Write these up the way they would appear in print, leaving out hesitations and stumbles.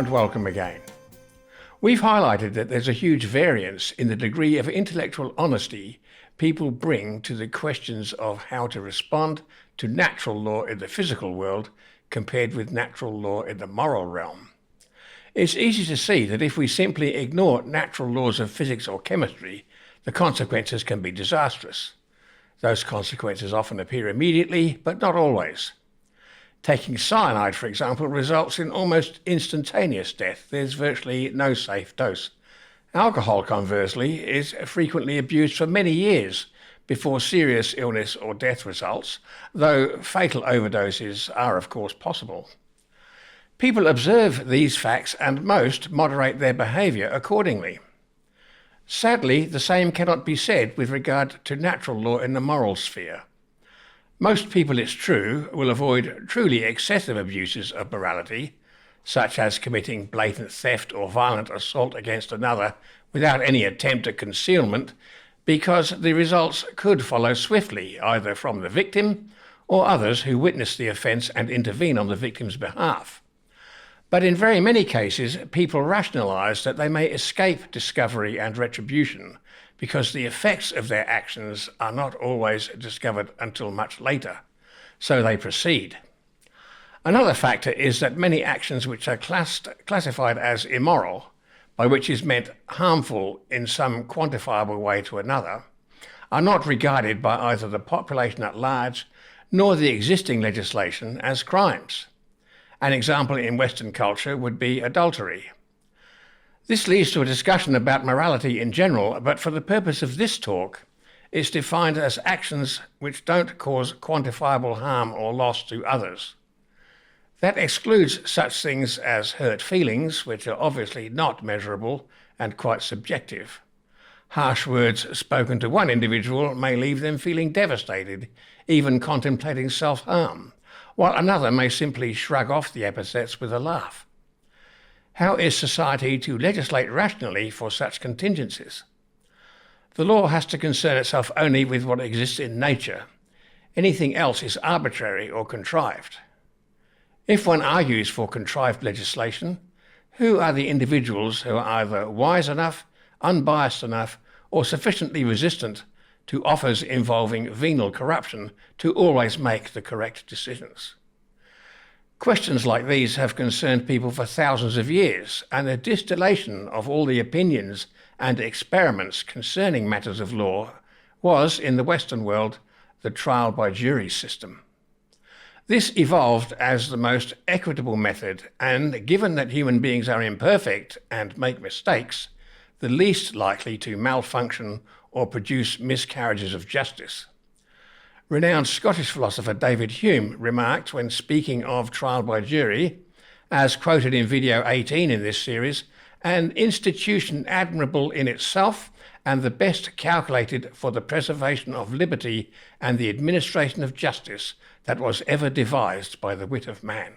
and welcome again. We've highlighted that there's a huge variance in the degree of intellectual honesty people bring to the questions of how to respond to natural law in the physical world compared with natural law in the moral realm. It's easy to see that if we simply ignore natural laws of physics or chemistry, the consequences can be disastrous. Those consequences often appear immediately, but not always. Taking cyanide, for example, results in almost instantaneous death. There's virtually no safe dose. Alcohol, conversely, is frequently abused for many years before serious illness or death results, though fatal overdoses are, of course, possible. People observe these facts and most moderate their behaviour accordingly. Sadly, the same cannot be said with regard to natural law in the moral sphere. Most people, it's true, will avoid truly excessive abuses of morality, such as committing blatant theft or violent assault against another without any attempt at concealment, because the results could follow swiftly, either from the victim or others who witness the offence and intervene on the victim's behalf. But in very many cases, people rationalise that they may escape discovery and retribution because the effects of their actions are not always discovered until much later, so they proceed. Another factor is that many actions which are classified as immoral, by which is meant harmful in some quantifiable way to another, are not regarded by either the population at large nor the existing legislation as crimes. An example in Western culture would be adultery. This leads to a discussion about morality in general, but for the purpose of this talk, it's defined as actions which don't cause quantifiable harm or loss to others. That excludes such things as hurt feelings, which are obviously not measurable and quite subjective. Harsh words spoken to one individual may leave them feeling devastated, even contemplating self-harm, while another may simply shrug off the epithets with a laugh. How is society to legislate rationally for such contingencies? The law has to concern itself only with what exists in nature. Anything else is arbitrary or contrived. If one argues for contrived legislation, who are the individuals who are either wise enough, unbiased enough, or sufficiently resistant to offers involving venal corruption to always make the correct decisions? Questions like these have concerned people for thousands of years, and the distillation of all the opinions and experiments concerning matters of law was, in the Western world, the trial by jury system. This evolved as the most equitable method, and given that human beings are imperfect and make mistakes, the least likely to malfunction or produce miscarriages of justice. Renowned Scottish philosopher David Hume remarked when speaking of trial by jury, as quoted in video 18 in this series, an institution admirable in itself and the best calculated for the preservation of liberty and the administration of justice that was ever devised by the wit of man.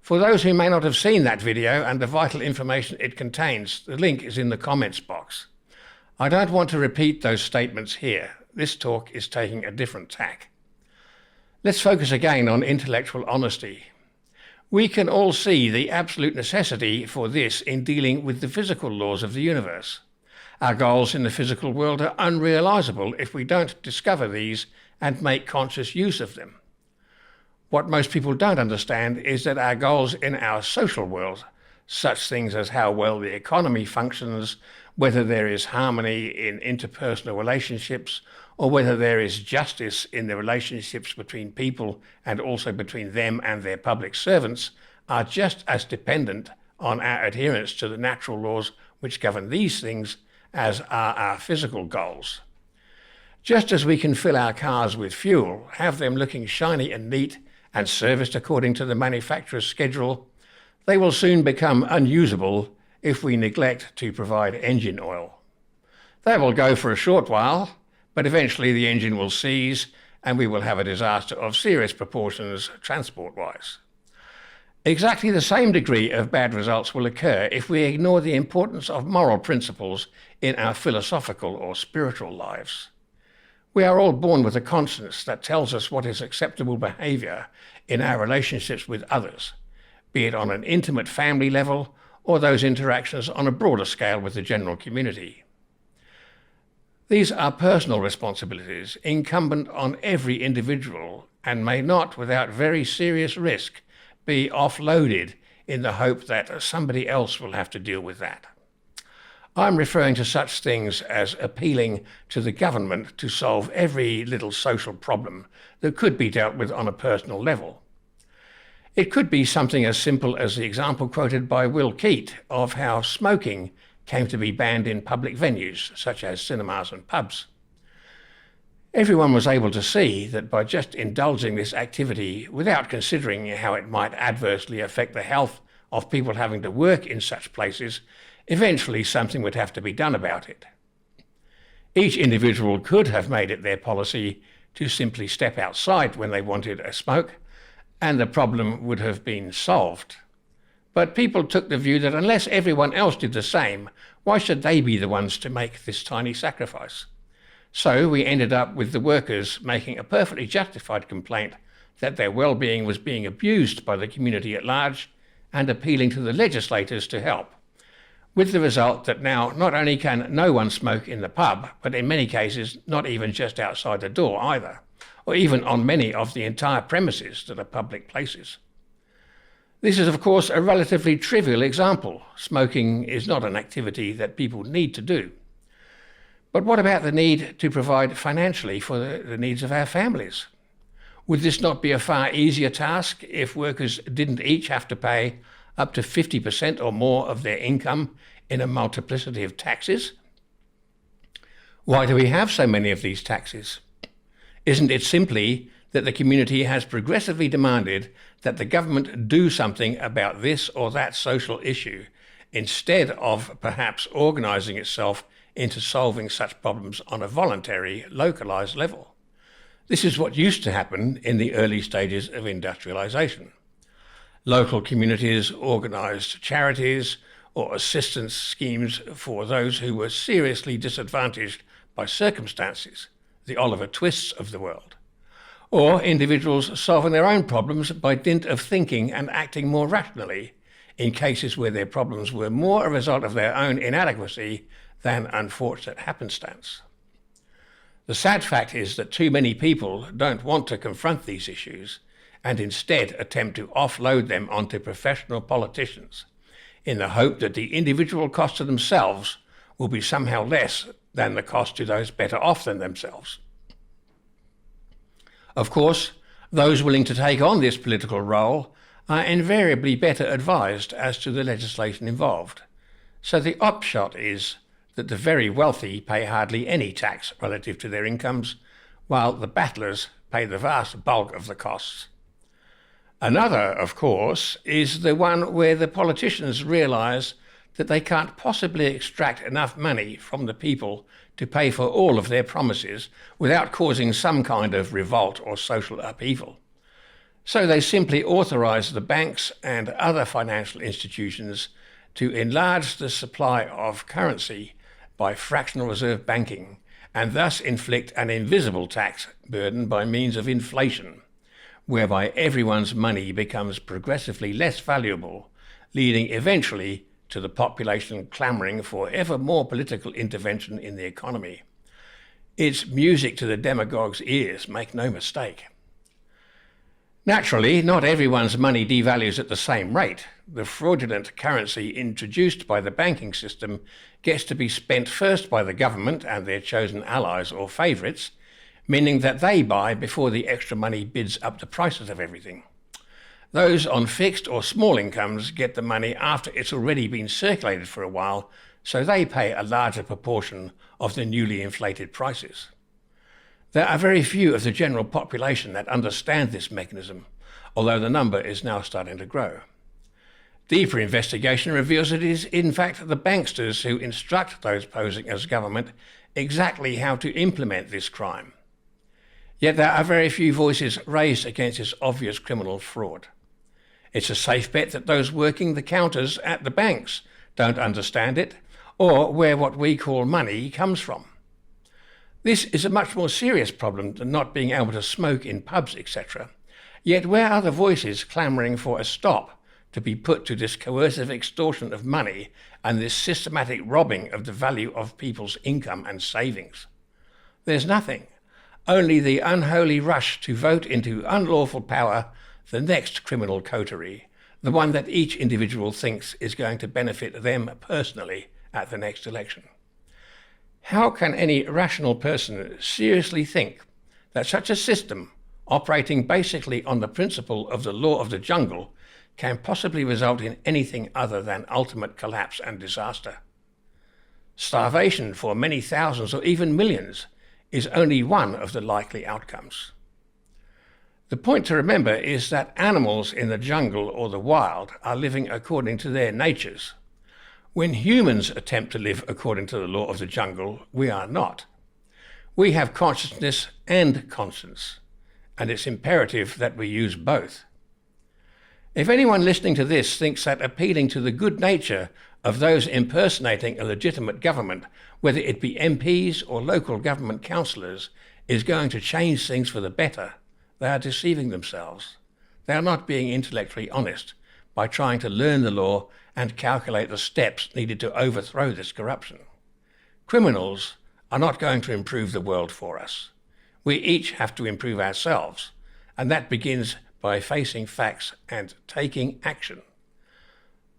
For those who may not have seen that video and the vital information it contains, the link is in the comments box. I don't want to repeat those statements here. This talk is taking a different tack. Let's focus again on intellectual honesty. We can all see the absolute necessity for this in dealing with the physical laws of the universe. Our goals in the physical world are unrealizable if we don't discover these and make conscious use of them. What most people don't understand is that our goals in our social world, such things as how well the economy functions, whether there is harmony in interpersonal relationships, or whether there is justice in the relationships between people and also between them and their public servants, are just as dependent on our adherence to the natural laws which govern these things as are our physical goals. Just as we can fill our cars with fuel, have them looking shiny and neat, and serviced according to the manufacturer's schedule, they will soon become unusable if we neglect to provide engine oil. They will go for a short while, but eventually the engine will seize and we will have a disaster of serious proportions transport-wise. Exactly the same degree of bad results will occur if we ignore the importance of moral principles in our philosophical or spiritual lives. We are all born with a conscience that tells us what is acceptable behaviour in our relationships with others, be it on an intimate family level or those interactions on a broader scale with the general community. These are personal responsibilities incumbent on every individual and may not, without very serious risk, be offloaded in the hope that somebody else will have to deal with that. I'm referring to such things as appealing to the government to solve every little social problem that could be dealt with on a personal level. It could be something as simple as the example quoted by Will Keat of how smoking came to be banned in public venues, such as cinemas and pubs. Everyone was able to see that by just indulging this activity without considering how it might adversely affect the health of people having to work in such places, eventually something would have to be done about it. Each individual could have made it their policy to simply step outside when they wanted a smoke, and the problem would have been solved. But people took the view that unless everyone else did the same, why should they be the ones to make this tiny sacrifice? So we ended up with the workers making a perfectly justified complaint that their well-being was being abused by the community at large and appealing to the legislators to help, with the result that now not only can no one smoke in the pub, but in many cases not even just outside the door either, or even on many of the entire premises that are public places. This is, of course, a relatively trivial example. Smoking is not an activity that people need to do. But what about the need to provide financially for the needs of our families? Would this not be a far easier task if workers didn't each have to pay up to 50% or more of their income in a multiplicity of taxes? Why do we have so many of these taxes? Isn't it simply that the community has progressively demanded that the government do something about this or that social issue, instead of perhaps organising itself into solving such problems on a voluntary, localised level? This is what used to happen in the early stages of industrialisation. Local communities organised charities or assistance schemes for those who were seriously disadvantaged by circumstances, the Oliver Twists of the world, or individuals solving their own problems by dint of thinking and acting more rationally in cases where their problems were more a result of their own inadequacy than unfortunate happenstance. The sad fact is that too many people don't want to confront these issues and instead attempt to offload them onto professional politicians in the hope that the individual cost to themselves will be somehow less than the cost to those better off than themselves. Of course, those willing to take on this political role are invariably better advised as to the legislation involved. So the upshot is that the very wealthy pay hardly any tax relative to their incomes, while the battlers pay the vast bulk of the costs. Another, of course, is the one where the politicians realise that they can't possibly extract enough money from the people to pay for all of their promises without causing some kind of revolt or social upheaval. So they simply authorise the banks and other financial institutions to enlarge the supply of currency by fractional reserve banking and thus inflict an invisible tax burden by means of inflation, whereby everyone's money becomes progressively less valuable, leading eventually to the population clamouring for ever more political intervention in the economy. It's music to the demagogues' ears, make no mistake. Naturally, not everyone's money devalues at the same rate. The fraudulent currency introduced by the banking system gets to be spent first by the government and their chosen allies or favourites, meaning that they buy before the extra money bids up the prices of everything. Those on fixed or small incomes get the money after it's already been circulated for a while, so they pay a larger proportion of the newly inflated prices. There are very few of the general population that understand this mechanism, although the number is now starting to grow. Deeper investigation reveals that it is in fact the banksters who instruct those posing as government exactly how to implement this crime. Yet there are very few voices raised against this obvious criminal fraud. It's a safe bet that those working the counters at the banks don't understand it, or where what we call money comes from. This is a much more serious problem than not being able to smoke in pubs, etc. Yet where are the voices clamouring for a stop to be put to this coercive extortion of money and this systematic robbing of the value of people's income and savings? There's nothing, only the unholy rush to vote into unlawful power the next criminal coterie, the one that each individual thinks is going to benefit them personally at the next election. How can any rational person seriously think that such a system, operating basically on the principle of the law of the jungle, can possibly result in anything other than ultimate collapse and disaster? Starvation for many thousands or even millions is only one of the likely outcomes. The point to remember is that animals in the jungle or the wild are living according to their natures. When humans attempt to live according to the law of the jungle, we are not. We have consciousness and conscience, and it's imperative that we use both. If anyone listening to this thinks that appealing to the good nature of those impersonating a legitimate government, whether it be MPs or local government councillors, is going to change things for the better, they are deceiving themselves. They are not being intellectually honest by trying to learn the law and calculate the steps needed to overthrow this corruption. Criminals are not going to improve the world for us. We each have to improve ourselves, and that begins by facing facts and taking action.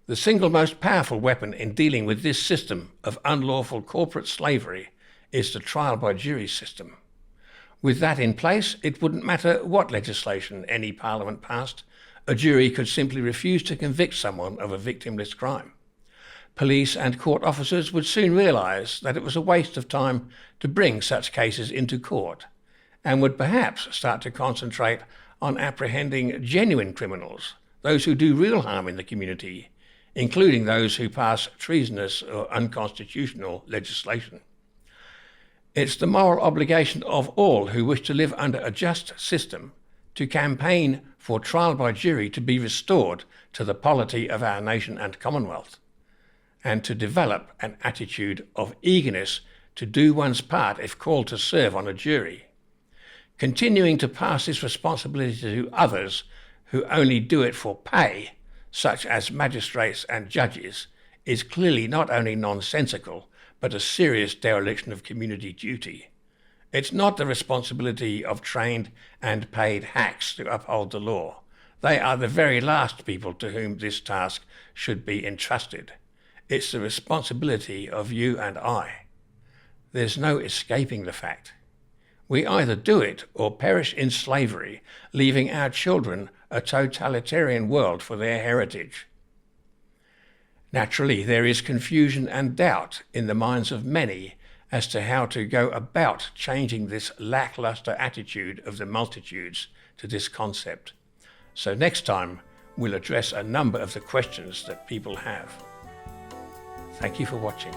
The single most powerful weapon in dealing with this system of unlawful corporate slavery is the trial by jury system. With that in place, it wouldn't matter what legislation any parliament passed, a jury could simply refuse to convict someone of a victimless crime. Police and court officers would soon realise that it was a waste of time to bring such cases into court, and would perhaps start to concentrate on apprehending genuine criminals, those who do real harm in the community, including those who pass treasonous or unconstitutional legislation. It's the moral obligation of all who wish to live under a just system to campaign for trial by jury to be restored to the polity of our nation and Commonwealth, and to develop an attitude of eagerness to do one's part if called to serve on a jury. Continuing to pass this responsibility to others who only do it for pay, such as magistrates and judges, is clearly not only nonsensical, but a serious dereliction of community duty. It's not the responsibility of trained and paid hacks to uphold the law. They are the very last people to whom this task should be entrusted. It's the responsibility of you and I. There's no escaping the fact. We either do it or perish in slavery, leaving our children a totalitarian world for their heritage. Naturally, there is confusion and doubt in the minds of many as to how to go about changing this lackluster attitude of the multitudes to this concept. So next time, we'll address a number of the questions that people have. Thank you for watching.